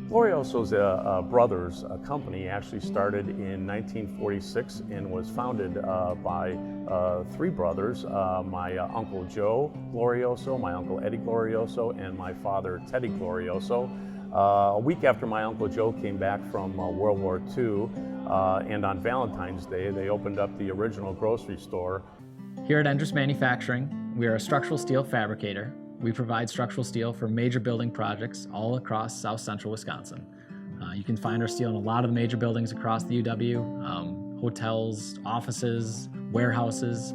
Glorioso's brothers company actually started in 1946 and was founded by three brothers, my Uncle Joe Glorioso, my Uncle Eddie Glorioso, and my father Teddy Glorioso. A week after my Uncle Joe came back from World War II, and on Valentine's Day, they opened up the original grocery store. Here at Endress Manufacturing, we are a structural steel fabricator. We provide structural steel for major building projects all across south central Wisconsin. You can find our steel in a lot of the major buildings across the UW, hotels, offices, warehouses,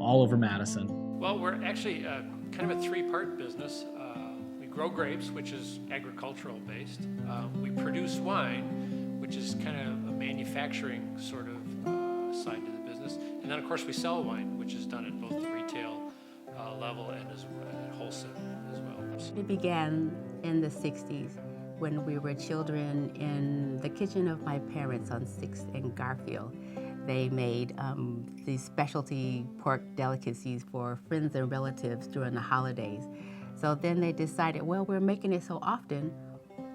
all over Madison. Well, we're actually kind of a three-part business. We grow grapes, which is agricultural based. We produce wine, which is kind of a manufacturing sort of side to the business. And then of course we sell wine, which is done at both the retail level and as wholesale as well. It began in the 60s when we were children in the kitchen of my parents on 6th and Garfield. They made these specialty pork delicacies for friends and relatives during the holidays. So then they decided, well, we're making it so often,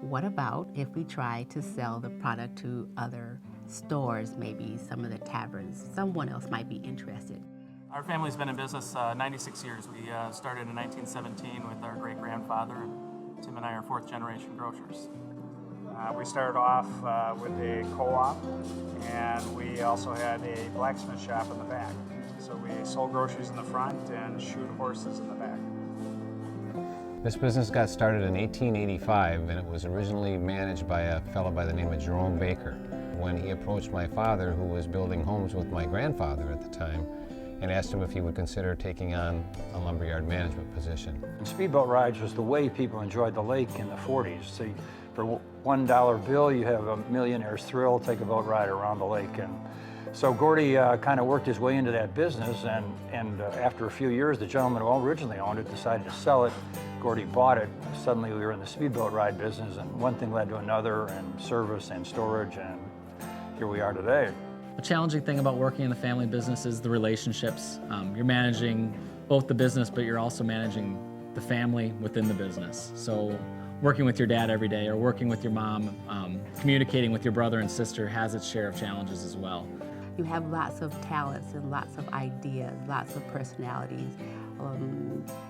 what about if we try to sell the product to other stores, maybe some of the taverns? Someone else might be interested. Our family's been in business 96 years. We started in 1917 with our great-grandfather, and Tim and I are fourth generation grocers. We started off with a co-op, and we also had a blacksmith shop in the back. So we sold groceries in the front and shoed horses in the back. This business got started in 1885, and it was originally managed by a fellow by the name of Jerome Baker. When he approached my father, who was building homes with my grandfather at the time, and asked him if he would consider taking on a lumberyard management position. Speedboat rides was the way people enjoyed the lake in the 40s. So for $1 bill, you have a millionaire's thrill, take a boat ride around the lake. And so Gordy kind of worked his way into that business, and after a few years, the gentleman who originally owned it decided to sell it. Gordy bought it. Suddenly we were in the speedboat ride business, and one thing led to another, and service and storage, and here we are today. A challenging thing about working in the family business is the relationships. You're managing both the business, but you're also managing the family within the business. So working with your dad every day or working with your mom, communicating with your brother and sister has its share of challenges as well. You have lots of talents and lots of ideas, lots of personalities.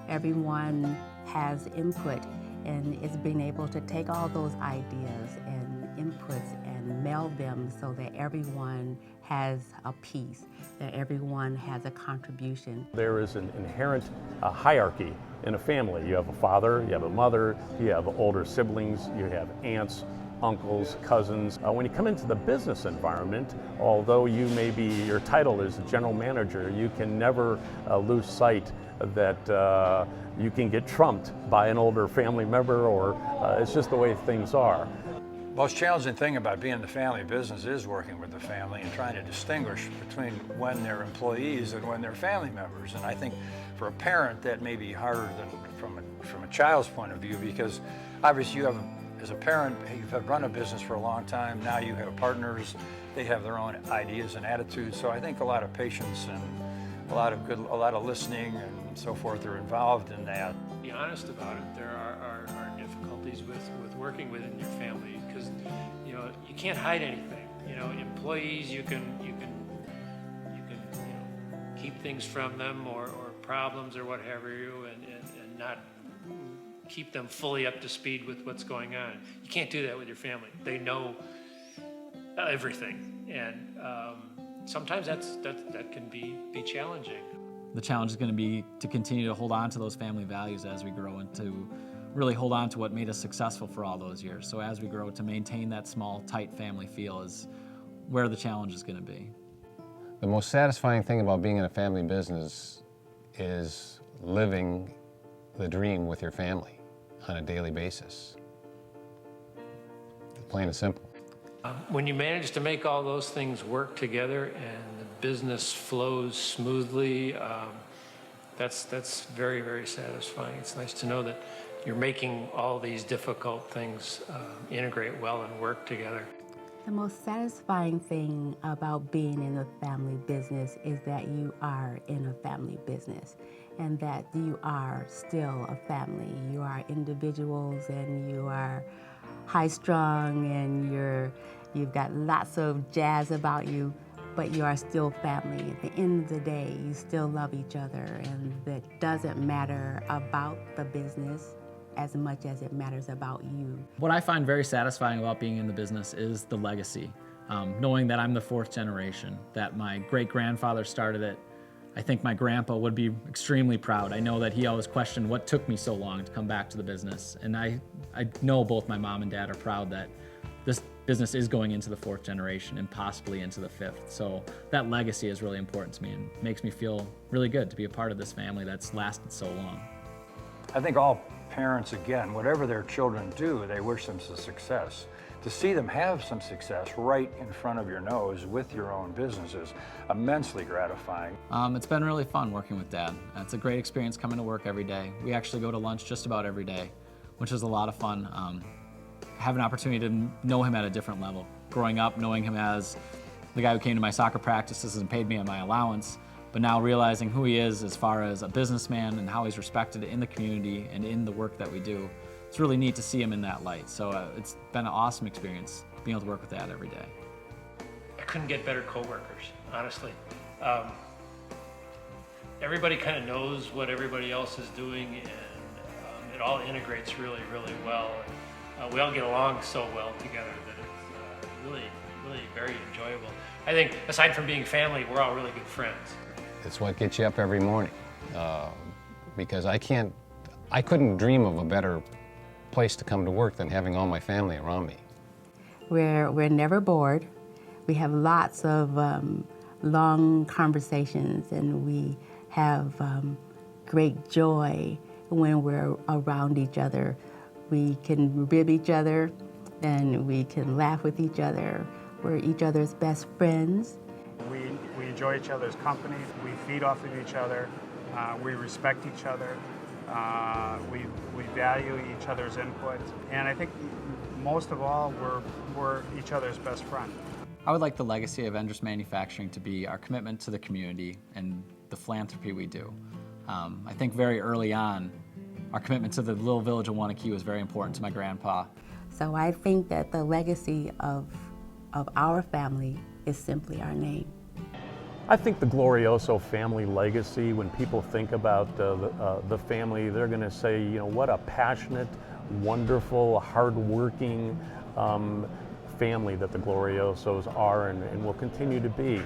Everyone has input, and it's being able to take all those ideas and inputs and meld them so that everyone has a piece, that everyone has a contribution. There is an inherent hierarchy in a family. You have a father, you have a mother, you have older siblings, you have aunts, uncles, cousins. When you come into the business environment, although your title is general manager, you can never lose sight that you can get trumped by an older family member, or it's just the way things are. Most challenging thing about being in the family business is working with the family and trying to distinguish between when they're employees and when they're family members. And I think for a parent that may be harder than from a child's point of view, because obviously you have, as a parent, you've run a business for a long time. Now you have partners, they have their own ideas and attitudes. So I think a lot of patience and a lot of listening and so forth are involved in that. Be honest about it. There are difficulties with working within your family, because you can't hide anything. Employees, you can keep things from them or problems or what have you, and not keep them fully up to speed with what's going on. You can't do that with your family. They know everything, and sometimes that can be challenging. The challenge is going to be to continue to hold on to those family values as we grow, and to really hold on to what made us successful for all those years. So as we grow, to maintain that small, tight family feel is where the challenge is going to be. The most satisfying thing about being in a family business is living the dream with your family on a daily basis. Plain and simple. When you manage to make all those things work together and the business flows smoothly, that's very, very satisfying. It's nice to know that you're making all these difficult things integrate well and work together. The most satisfying thing about being in a family business is that you are in a family business, and that you are still a family. You are individuals, and you are high-strung and you've got lots of jazz about you, but you are still family. At the end of the day, you still love each other, and that doesn't matter about the business as much as it matters about you. What I find very satisfying about being in the business is the legacy. Knowing that I'm the 4th generation, that my great-grandfather started it. I think my grandpa would be extremely proud. I know that he always questioned what took me so long to come back to the business. And I know both my mom and dad are proud that this business is going into the 4th generation and possibly into the 5th. So that legacy is really important to me and makes me feel really good to be a part of this family that's lasted so long. I think all parents, again, whatever their children do, they wish them success. To see them have some success right in front of your nose with your own business is immensely gratifying. It's been really fun working with Dad. It's a great experience coming to work every day. We actually go to lunch just about every day, which is a lot of fun. Have an opportunity to know him at a different level. Growing up, knowing him as the guy who came to my soccer practices and paid me my allowance, but now realizing who he is as far as a businessman and how he's respected in the community and in the work that we do. It's really neat to see him in that light. So it's been an awesome experience being able to work with Dad every day. I couldn't get better coworkers, honestly. Everybody kind of knows what everybody else is doing, and it all integrates really, really well. We all get along so well together that it's really, really very enjoyable. I think aside from being family, we're all really good friends. It's what gets you up every morning, because I couldn't dream of a better place to come to work than having all my family around me. We're never bored. We have lots of long conversations, and we have great joy when we're around each other. We can rib each other, and we can laugh with each other. We're each other's best friends. We enjoy each other's company. We feed off of each other. We respect each other. We value each other's input, and I think most of all, we're each other's best friend. I would like the legacy of Endress Manufacturing to be our commitment to the community and the philanthropy we do. I think very early on, our commitment to the little village of Wanakee was very important to my grandpa. So I think that the legacy of our family is simply our name. I think the Glorioso family legacy, when people think about the family, they're going to say, you know, what a passionate, wonderful, hardworking family that the Gloriosos are and will continue to be.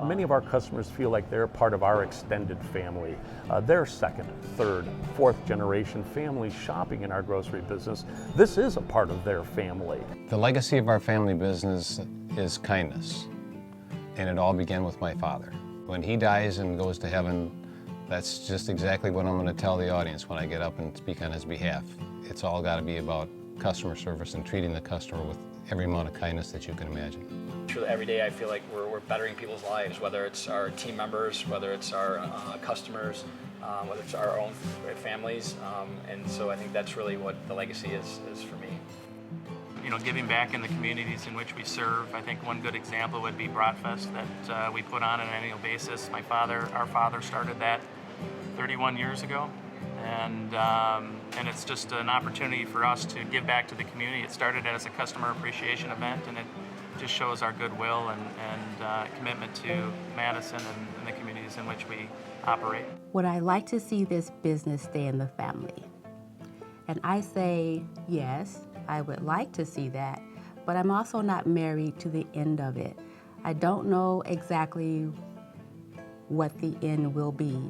Many of our customers feel like they're part of our extended family. They're 2nd, 3rd, 4th generation family shopping in our grocery business. This is a part of their family. The legacy of our family business is kindness. And it all began with my father. When he dies and goes to heaven, that's just exactly what I'm going to tell the audience when I get up and speak on his behalf. It's all got to be about customer service and treating the customer with every amount of kindness that you can imagine. Truly, every day I feel like we're bettering people's lives, whether it's our team members, whether it's our customers, whether it's our own families, and so I think that's really what the legacy is for me. You know, giving back in the communities in which we serve. I think one good example would be Bratfest that we put on an annual basis. Our father started that 31 years ago, and it's just an opportunity for us to give back to the community. It started as a customer appreciation event, and it just shows our goodwill and commitment to Madison and the communities in which we operate. Would I like to see this business stay in the family? And I say yes. I would like to see that, but I'm also not married to the end of it. I don't know exactly what the end will be.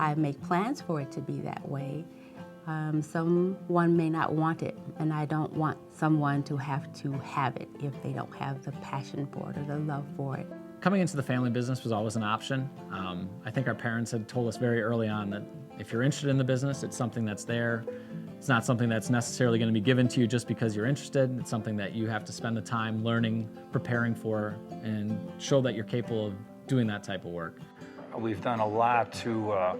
I make plans for it to be that way. Someone may not want it, and I don't want someone to have it if they don't have the passion for it or the love for it. Coming into the family business was always an option. I think our parents had told us very early on that if you're interested in the business, it's something that's there. It's not something that's necessarily going to be given to you just because you're interested. It's something that you have to spend the time learning, preparing for, and show that you're capable of doing that type of work. We've done a lot to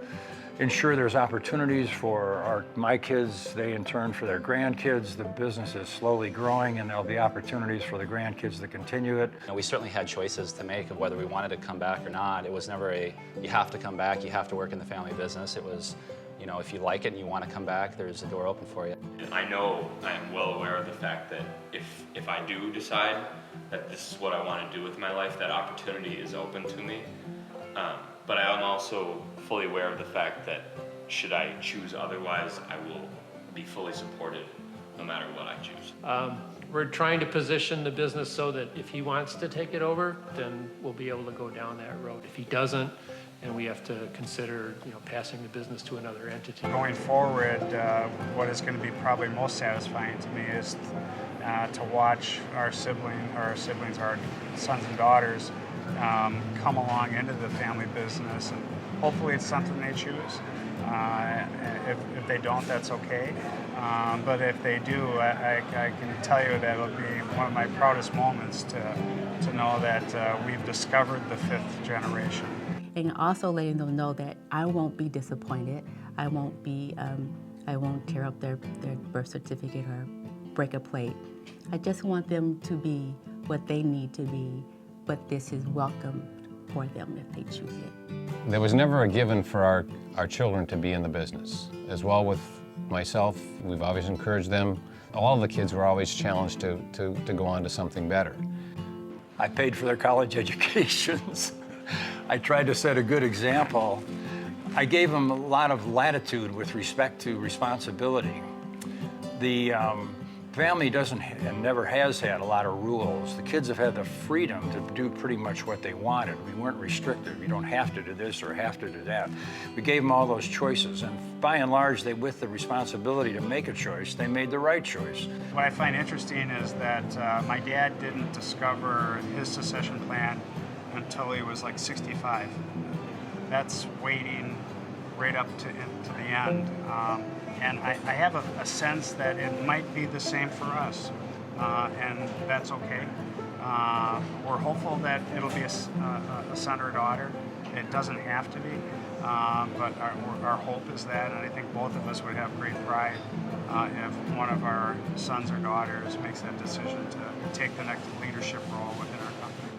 ensure there's opportunities for my kids, they in turn for their grandkids. The business is slowly growing, and there'll be opportunities for the grandkids to continue it. We certainly had choices to make of whether we wanted to come back or not. It was never you have to come back, you have to work in the family business. It was, you know, if you like it and you want to come back, there's a door open for you. I know I am well aware of the fact that if I do decide that this is what I want to do with my life, that opportunity is open to me. But I am also fully aware of the fact that should I choose otherwise, I will be fully supported no matter what I choose. We're trying to position the business so that if he wants to take it over, then we'll be able to go down that road. If he doesn't, and we have to consider, you know, passing the business to another entity. Going forward, what is going to be probably most satisfying to me is to watch our siblings, our sons and daughters, come along into the family business, and hopefully it's something they choose. If they don't, that's okay. But if they do, I can tell you that it'll be one of my proudest moments to know that we've discovered the 5th generation. And also letting them know that I won't be disappointed. I won't tear up their birth certificate or break a plate. I just want them to be what they need to be, but this is welcome for them if they choose it. There was never a given for our children to be in the business. As well with myself, we've always encouraged them. All the kids were always challenged to go on to something better. I paid for their college educations. I tried to set a good example. I gave them a lot of latitude with respect to responsibility. The family doesn't and never has had a lot of rules. The kids have had the freedom to do pretty much what they wanted. We weren't restricted. You don't have to do this or have to do that. We gave them all those choices, and by and large, with the responsibility to make a choice, they made the right choice. What I find interesting is that my dad didn't discover his succession plan until he was like 65. That's waiting right up to the end. And I have a sense that it might be the same for us, and that's okay. We're hopeful that it'll be a son or daughter. It doesn't have to be, but our hope is that, and I think both of us would have great pride if one of our sons or daughters makes that decision to take the next leadership role within our company.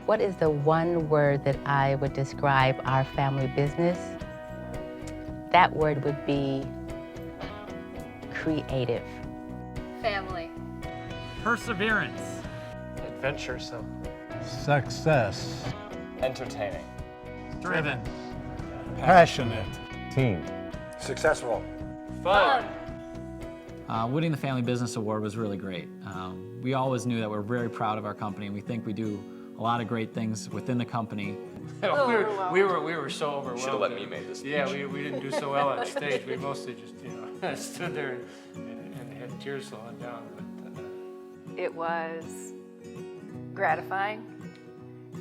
What is the one word that I would describe our family business? That word would be creative. Family. Perseverance. Adventuresome. Success. Entertaining. Driven. Passionate. Team. Successful. Fun. Winning the Family Business Award was really great. We always knew that we're very proud of our company, and we think we do a lot a lot of great things within the company. we were so overwhelmed. Should have let me make this speech. Yeah, we didn't do so well on stage. We mostly just, stood there and had tears flowing down. But, It was gratifying,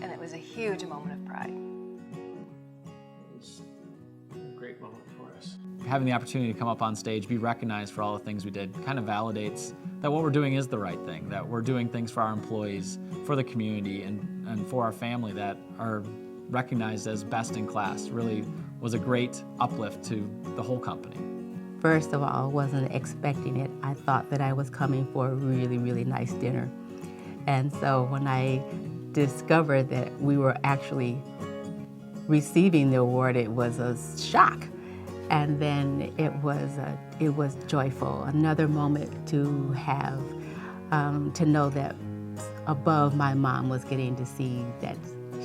and it was a huge moment of pride. it was a great moment for us. Having the opportunity to come up on stage, be recognized for all the things we did, kind of validates that what we're doing is the right thing, that we're doing things for our employees, for the community, and for our family that are recognized as best in class. Really was a great uplift to the whole company. First of all, I wasn't expecting it. I thought that I was coming for a really, really nice dinner. And so when I discovered that we were actually receiving the award, it was a shock. And then it was joyful. Another moment to have, to know that above, my mom was getting to see that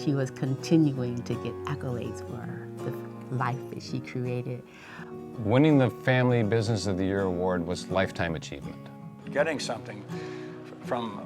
she was continuing to get accolades for the life that she created. Winning the Family Business of the Year award was lifetime achievement. Getting something from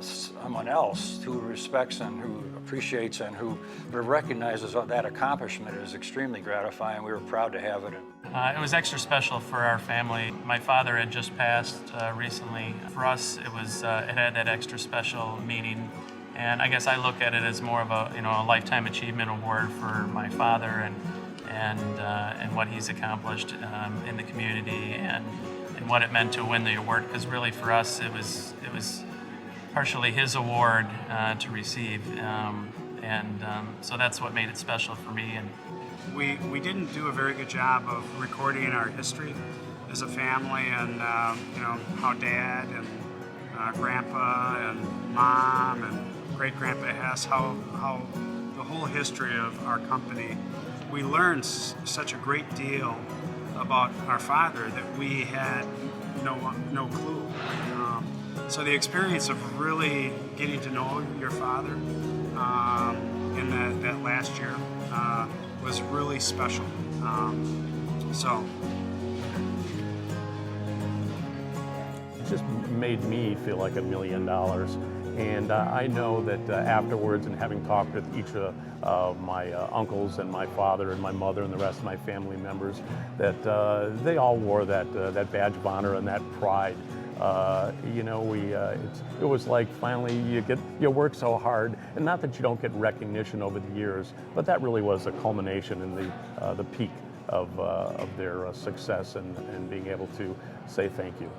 someone else who respects and who appreciates and who recognizes that accomplishment is extremely gratifying. We were proud to have it. It was extra special for our family. My father had just passed recently. For us, it had that extra special meaning. And I guess I look at it as more of a lifetime achievement award for my father and what he's accomplished in the community and what it meant to win the award. Because really, for us, it was partially his award to receive, so that's what made it special for me. And we didn't do a very good job of recording our history as a family, and how Dad and Grandpa and Mom and Great Grandpa Hess, how the whole history of our company. We learned such a great deal about our father that we had no clue. So the experience of really getting to know your father in that last year was really special. So It just made me feel like $1 million. And I know that afterwards, and having talked with each of my uncles and my father and my mother and the rest of my family members, that they all wore that badge of honor and that pride. It was like finally you work so hard, and not that you don't get recognition over the years, but that really was a culmination in the peak of their success and being able to say thank you.